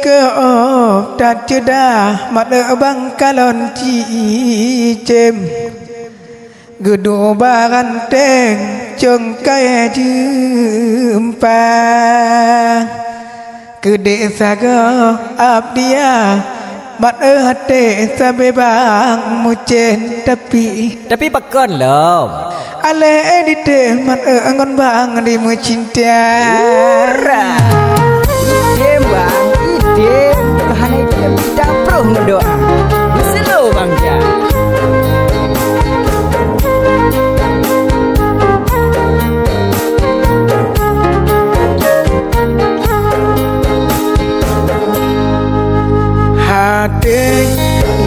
ke tak cedah mata bang kalon ci cem gedu baranteng congkai jumpa gede saga abdia mat hati sabe bang mucen tapi pakon lom ale edite mat ngon bang di mu cinta idem bang idem bahane idem tidak perlu ngedoa slow bang ya hati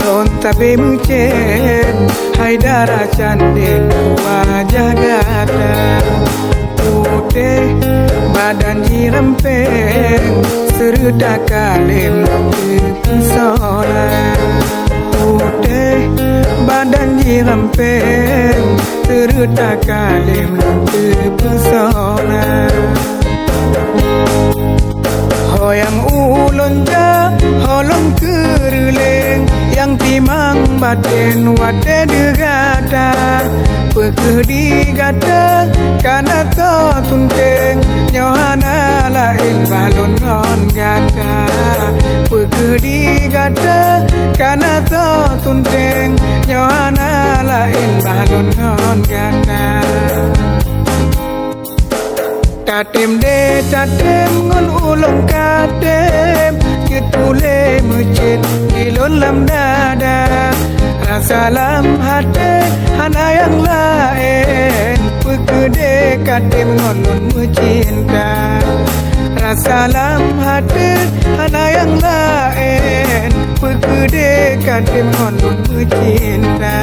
non tabe mucen haidara candil wajah gada putih badan dirempeng seruda kalim pesona putih badan dirempeng seruda kalim pesona hoyang ulun ja holong keruleng yang timang batin wate degada pekedi gada kana to tunteng nyohana lain balon non gada pekedi gada kana to tunteng nyohana lain balon non gada tatem de tatem ngon ulung katem ketule mucin dilon lam dada rasa lam hati hana yang lain pekede katem ngon mucinta rasa lam hati hana yang lain pekede katem ngon mucinta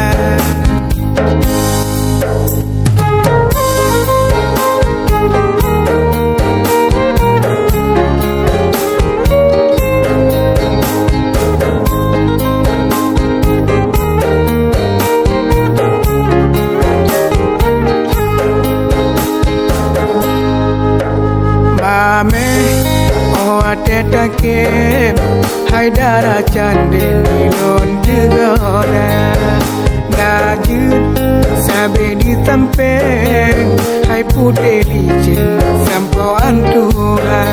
Takem haidara candil non jegora najud sabe di tampeng hai putih licin sampo antura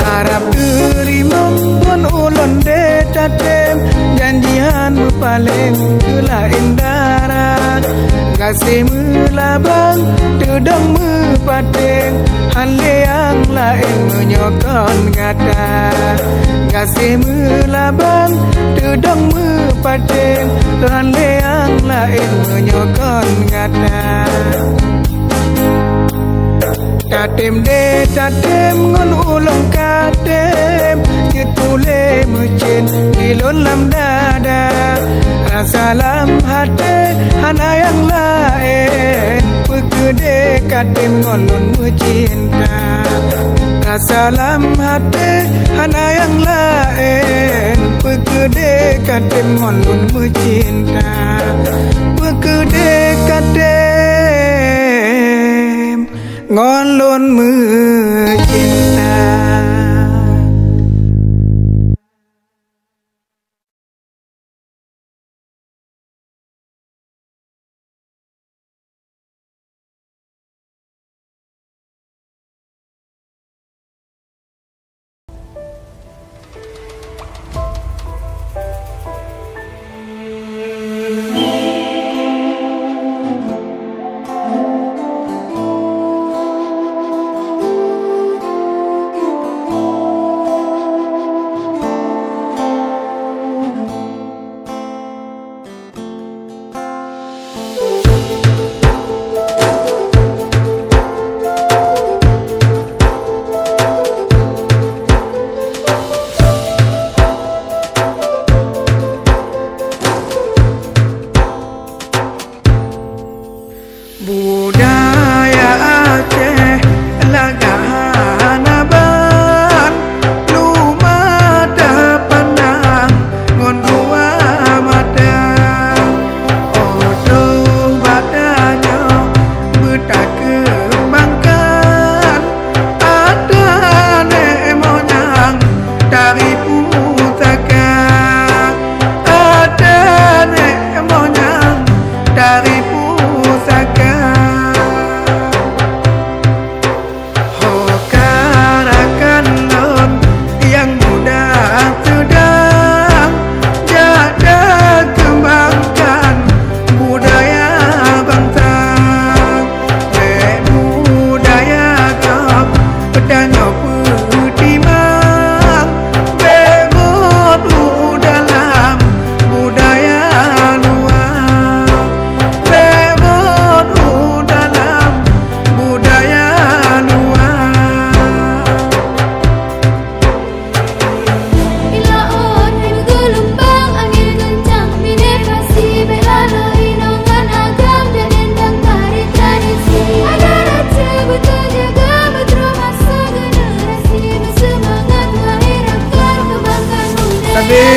harap terima mon ulon de tatem janjian paling kela indara kasih melabang dedang mepateng hale yang lain menyokon gada kasih melabang dedang mepateng hale yang lain menyokon gada tatem de tatem ngon ulung katem ketule mucin dilon lam dada rasa lam hati hana yang lain pekede katem ngon mucinta rasa lam hati hana yang lain pekede katem ngon mucinta pekede katem ngon lon mucinta.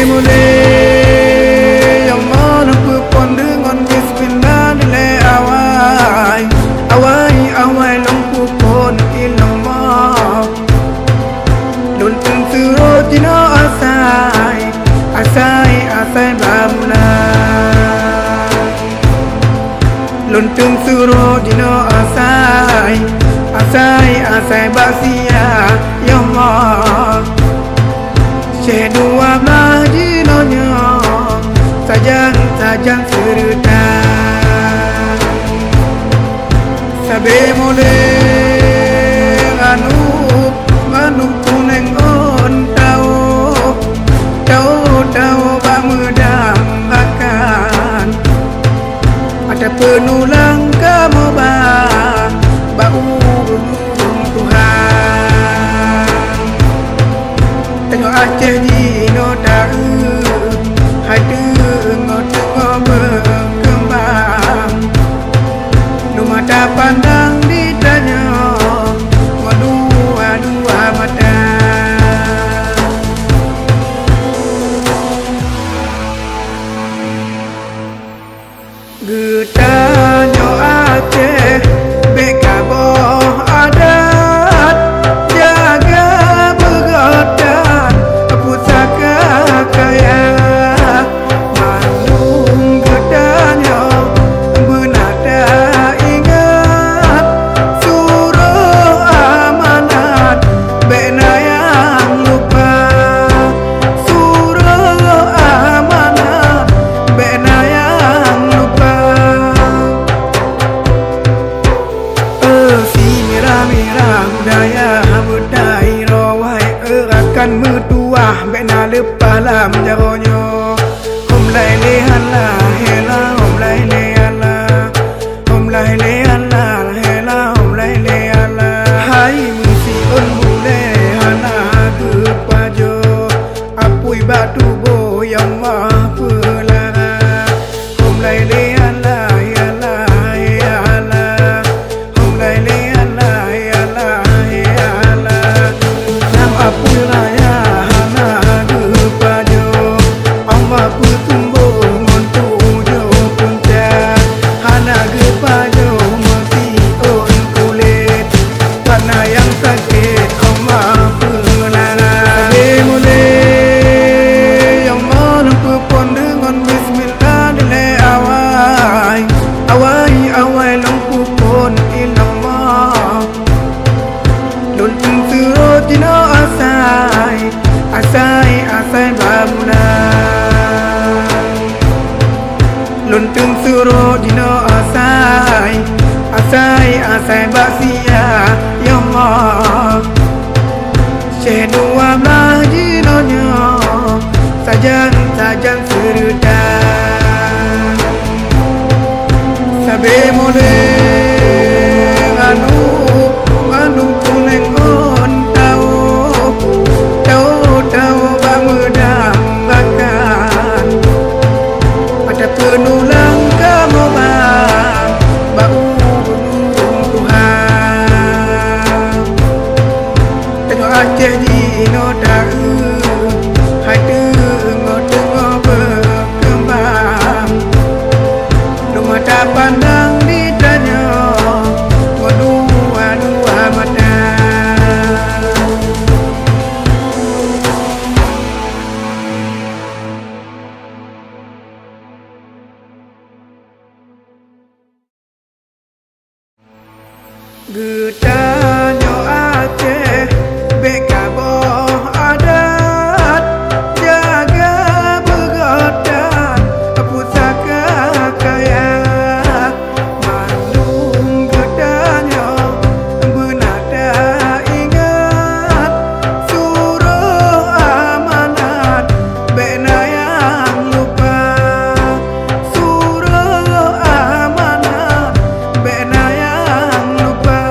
mulai yang mana pun dengan bismillah nilai awai awai awai lampu pun ilmu luntun suruh dino asai asai asai bamna luntun suruh dino asai asai asai basia ya Allah Dua majinonya sajang-sajang serta sabe mulai anu kuneng on tau bamudang akan ada penulang kamu bau Aceh di noda hadu ngotek berkembang nu mata pandang ditanya dua mata getanya Aceh bekabo adat jaga begodan pusaka kaya manung gedanya benada ingat suruh amanat bena yang lupa suruh amanat bena yang lupa mira-mira budaya rawai akan metuah bena lepas lam jaronyo hom lai le hala hela hom lai le hala hom lai le hala hela hom lai le hala hai musi on mule hala ke pajo apui batu bo yang ma pelara hom lai le hala hala hala hom lai le hala hala hala nam apui raya asai bamuna luntun suruh dino asai asai basia ya Allah dua majinonya sajang serta sabe mulai anu kuneng on tau bamudang akan ada penulang kamu bau Tuhan tengok Aceh di noda hadu ngotek berkembang nu mata pandang ditanya dua mata getanya Aceh bekabo adat jaga begodan pusaka kaya manung gedanya benada ingat suruh amanat bena yang lupa suruh amanat bena yang lupa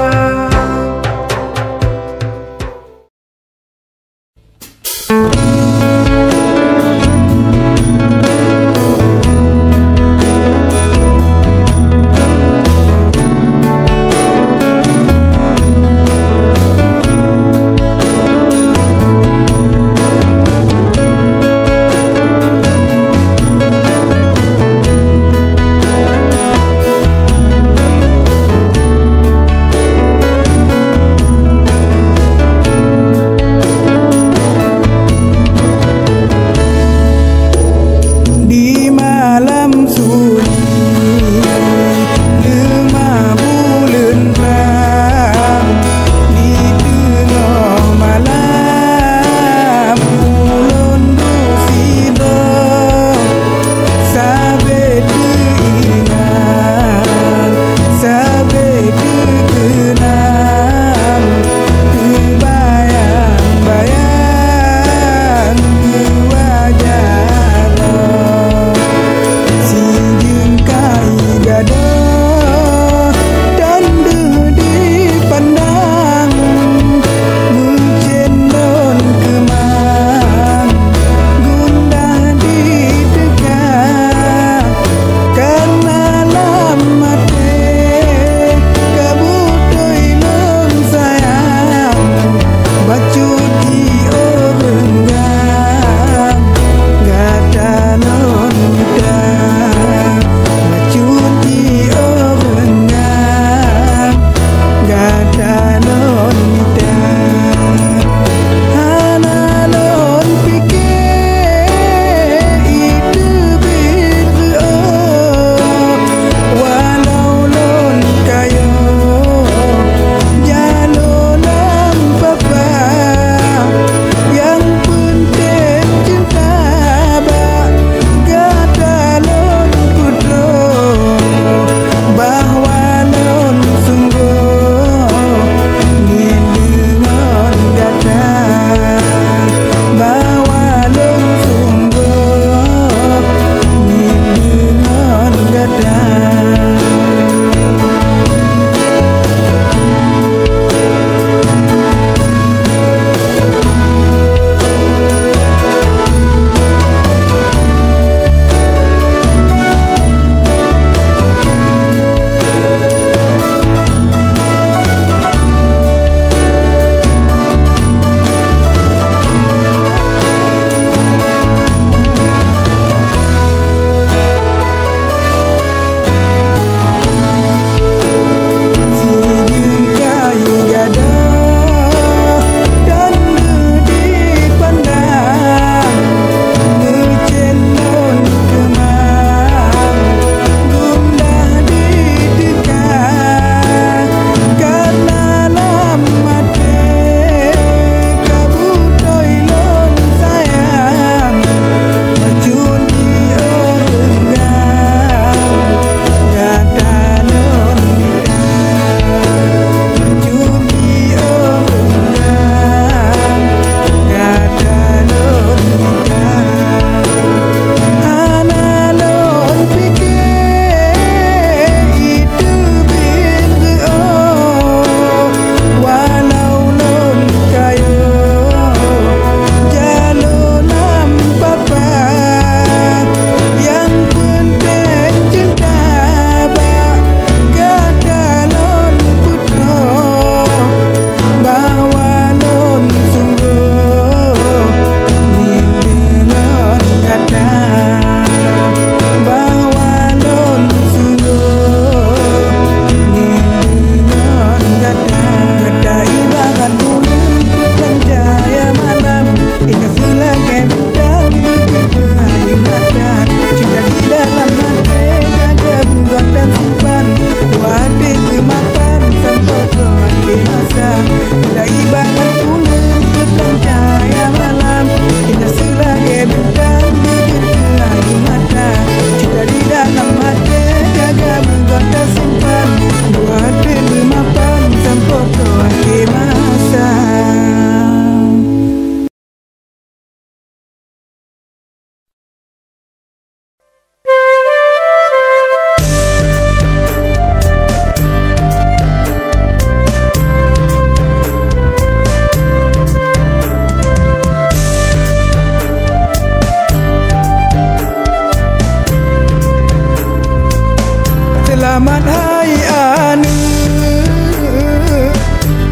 selamat hai anu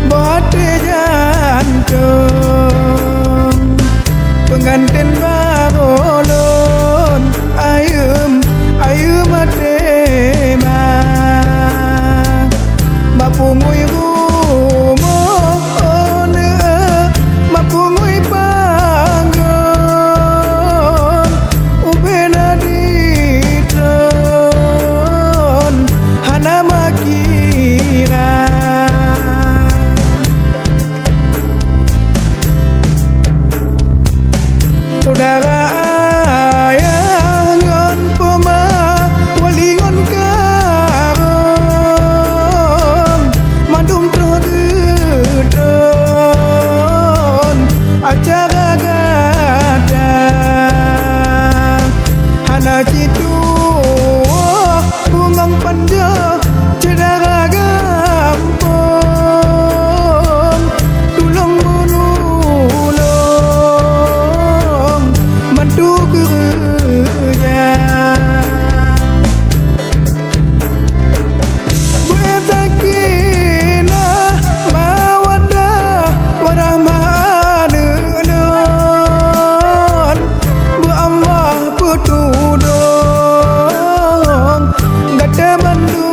bote jantung pengantin barolon ayem matema mapungui rumone mapungui panggon ubena ditron hana makira saudara acara gadang hana jitu bungang panja cedera gampong tulung menulung mantu kerja Sakinah mawaddah warahmah tudong gada mandu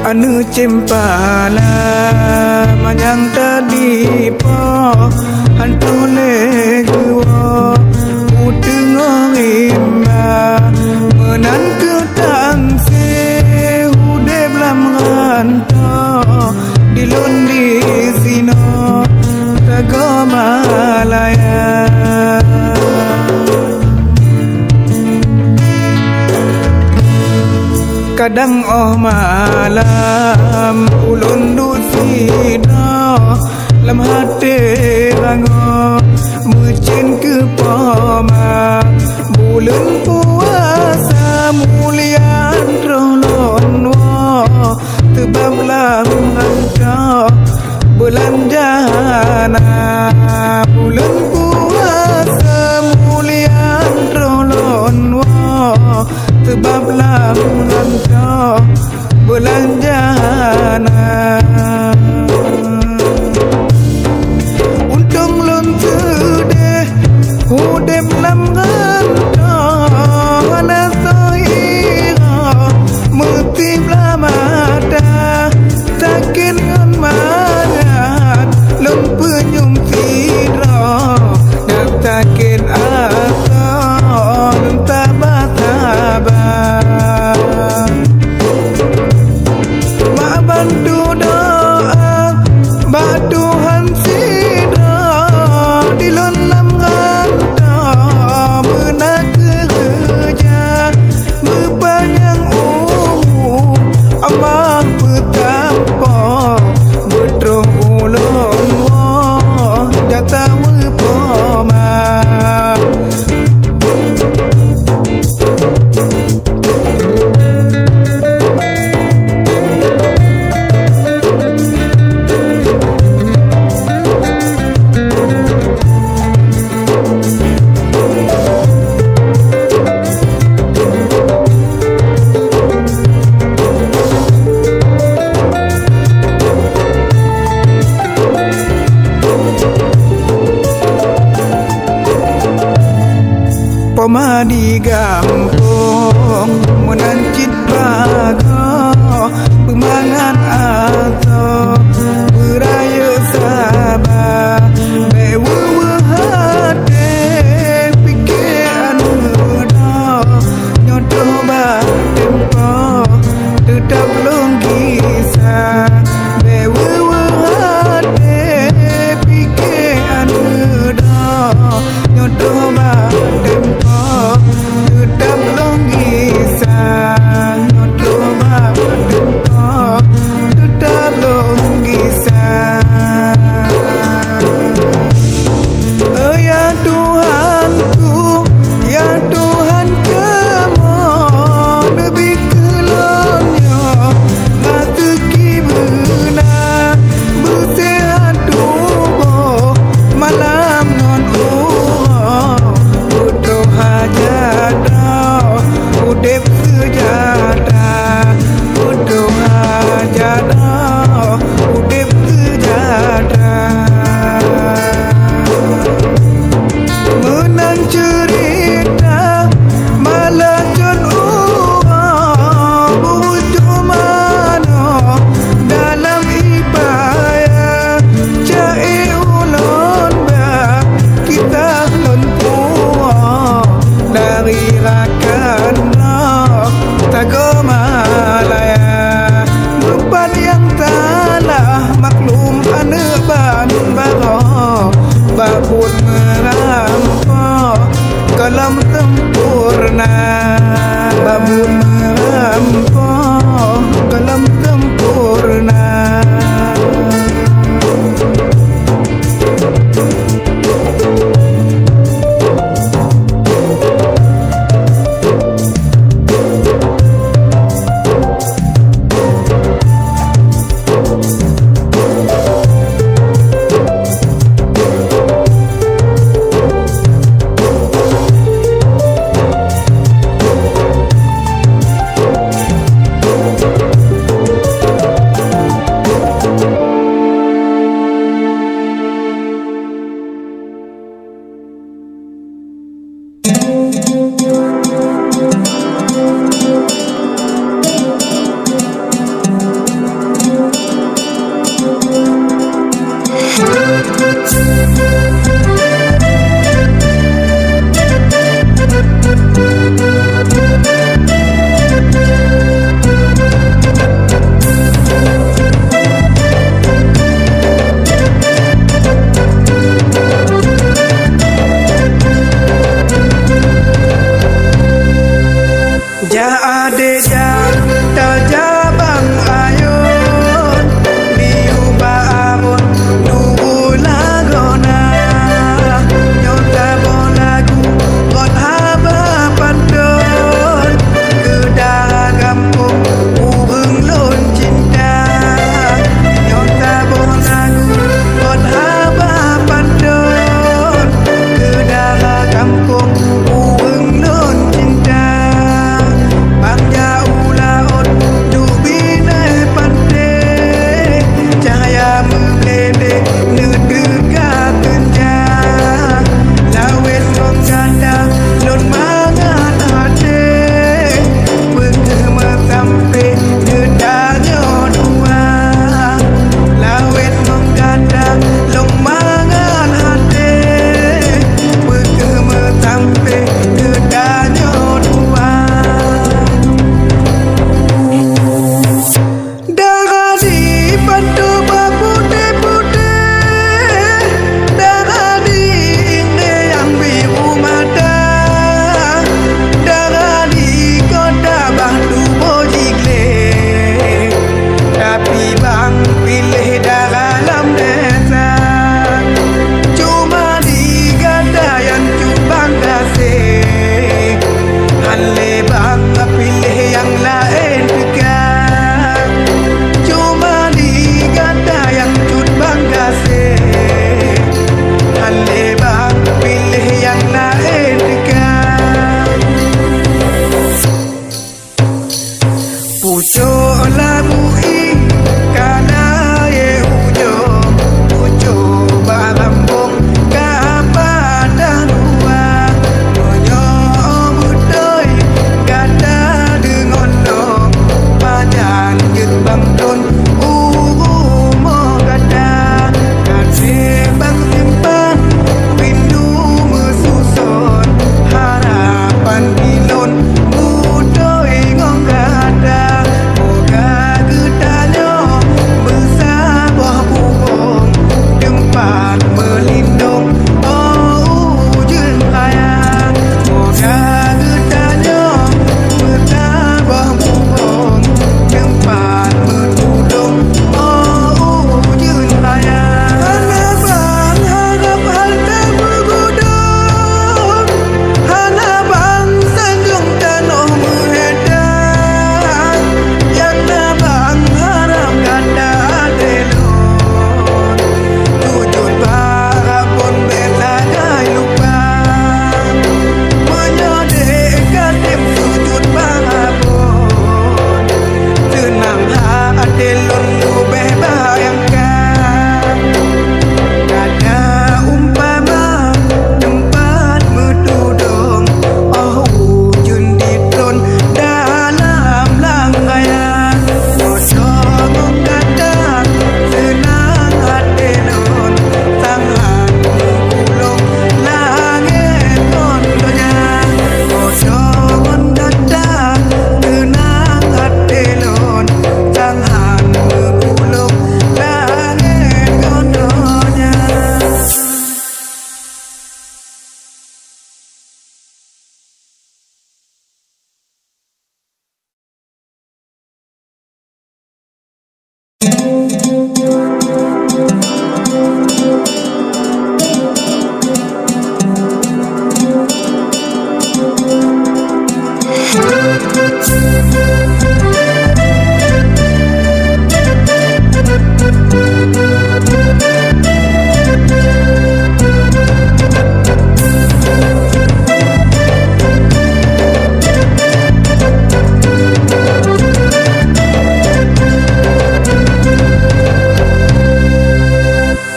Anu cempala manyang tadi po hantu leguo uteng imba menan ketang se ude blam ranto dilon di sino tago malaya. Kadang malam ulun dusida lam hati rango mucin ke poma bulan puasa mulian rolon wo tebab lam ranca bulan jana bulan puasa mulian rolon wo tebab lam ranca bulan jana. Untung lon sedeh hudem lam ranca hana sohira mutib lamada takin ngon manat lon penyum sidra nak takin asa lon tabah-tabah. Bantu doa batuhan sidra dilon lam ranta benak kerja berpanjang umur amang betapa betrong ulun wah jata wepoma. Poma di gampung menancit bago pemangan atau beraya sabah bewewe hati pikiran muda nyodoh batempo tetap longgisa bewewe hati pikiran muda nyodoh batempo tetap longgisa nyodoh batempo tetap longgisa. Ya Tuhanku, ya Tuhan kamu lebih kelonyo rezeki benar bersehat tubuh malam non butuh hajat udip sejahtera butuh hajat udip sejahtera. Menang cerita malah jon orang bujuk mana dalam ipaya cai ulun ba kita lon puah dari rakan tago malaya beban yang talah maklum aneban baro babut merampok kalam tempurna babut merampok kalam tempurna.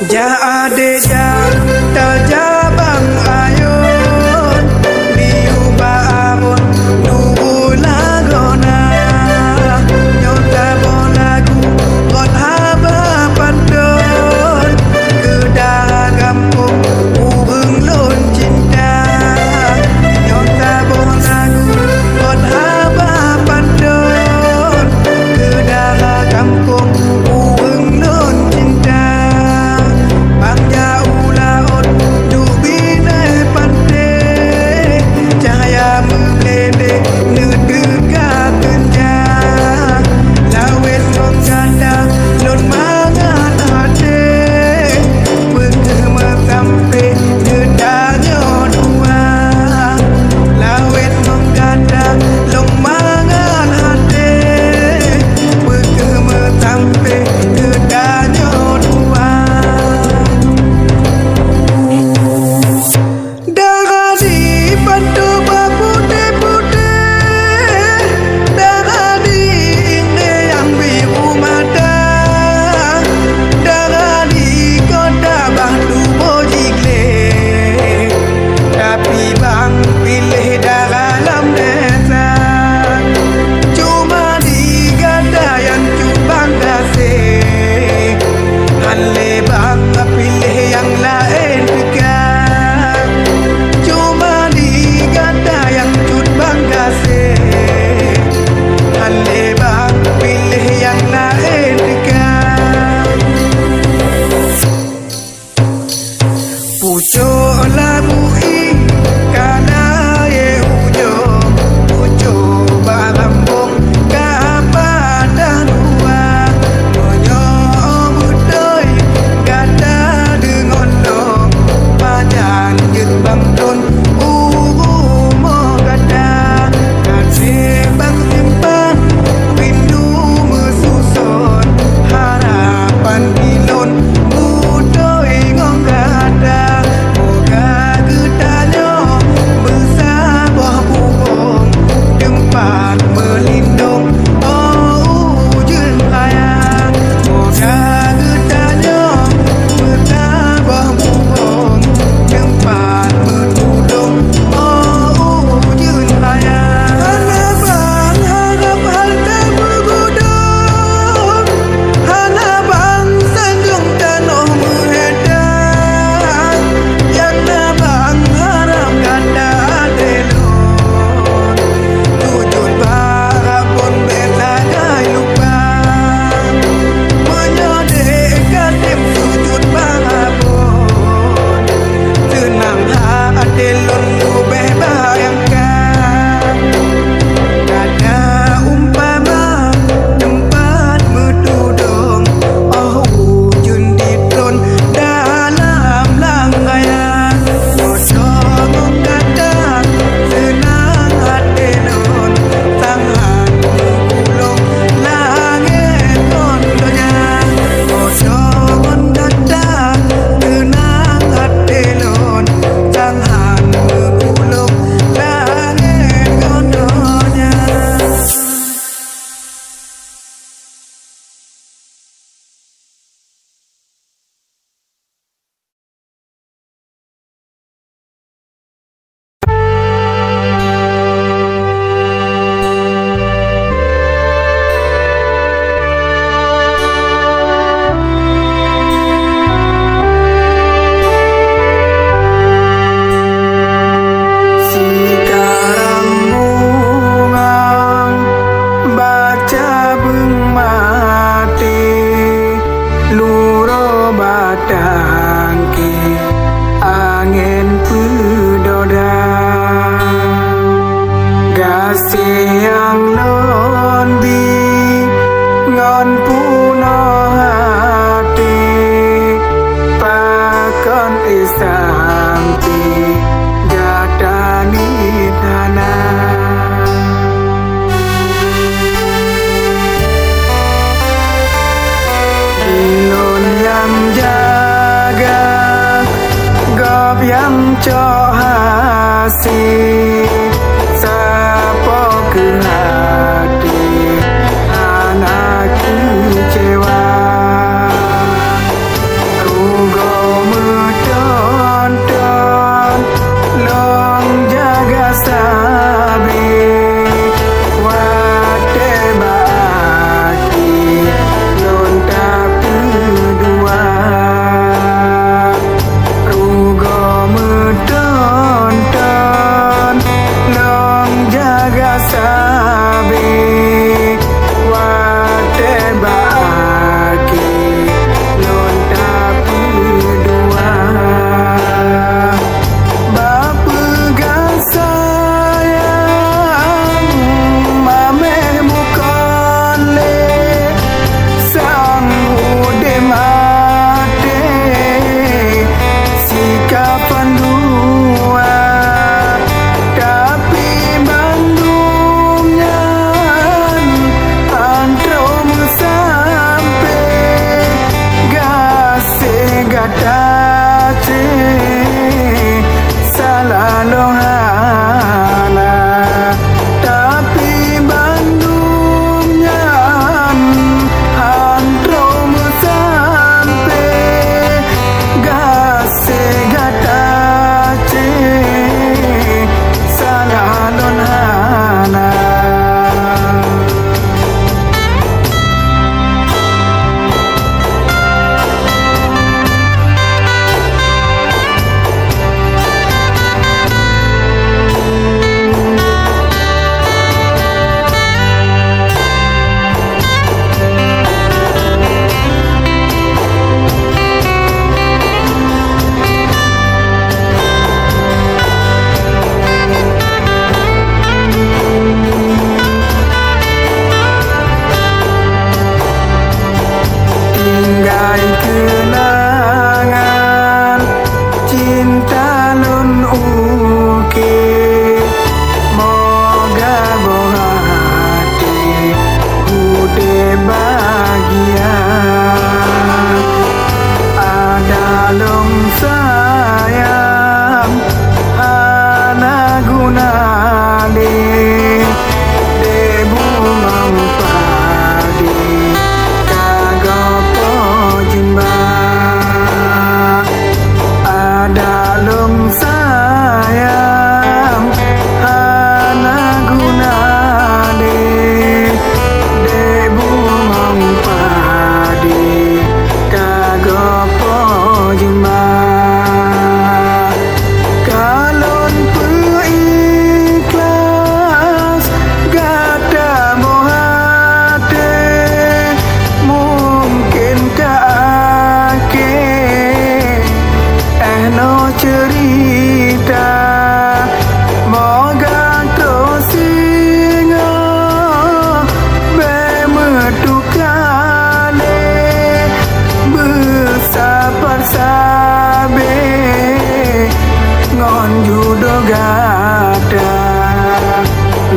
Jaade jang tajabang ayon diubaron nubulagona nyota bolagu got haba pandon kedah kampung urung lon cinta nyota bolagu got haba pandon kedah kampung urung lon cinta Bangja ulaut dubine pante cahaya melede nedega kenja lawet menganda lon mangan hati bergema sampai gedanya dua lawet menganda lon mangan hati bergema sampai gedanya dua Darah di bantu berputih-putih Darah di ini yang biru mata Darah di kota batu bojikle Tapi bang pilih darah dalam desa Cuma di gada yang cubang kasih Hale bang pilih yang lain dekat Cuma di gada yang cut bang kasih Hale bang pilih yang lain dekat Pucuk labui kana ye ujo Pucuk barambung kapada dua Menyok budoi gada dengan dong Pajan jet bang ton uru mo gada Kasih bang simpan rindu mesusun Harapan kilon budoi ngong gada Moga getanya bersabah burung Tempat melindung oh ujung raya Moga getanya bersabah burung Tempat melindung oh ujung raya Hana bang harap hal tak bergudang Hana bang sanjung tanah menghedang Yang nabang harap kata telon Tujuan barang pun besagai lupa Menyodekkan tim sujud barapun Senang hati lon lubeh bayangkan Kata umpama tempat metudung Oh ujun ditron dalam langgaya Sosok kata senang hati lon Tangan kulung langit kondonya Sosok kata senang hati lon Tangan kulung langit kondonya Sekarang mungang baca beng mati luro batang ki angin pedoda gasih yang londi ngon puno hati pakon isampi gadani dana Ilon yang jaga Gob yang cohasi Sapo ke hati Anak kecewa Rugo kata ce salah lohana tapi bandungnya antro sampai gase kata ce salah lohana kenangan cinta lun uke moga bohati ude bahagia ada long sayang anak guna debu mangpadi dalung sayang anak guna debu mangpadi kagopo jima kalon peikhlas gada mohate mungkin kaake no cerita moga tosinga bemetukale bersabar sabe ngon judo gada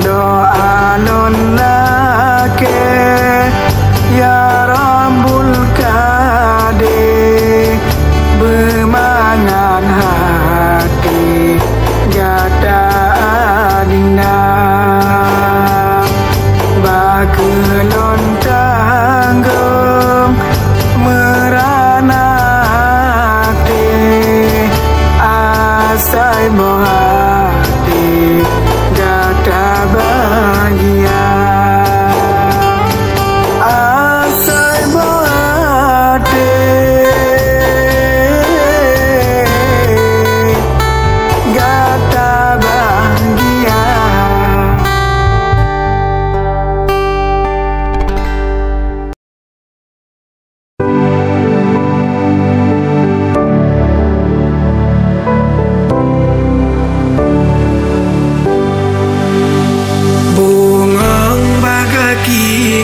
doa lon lake ya rambul kade bemangan hati gada adina bagelon tanggem meranate asai mohati gada bahagia asai mohati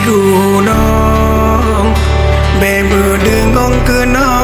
gunung bebe dengong kena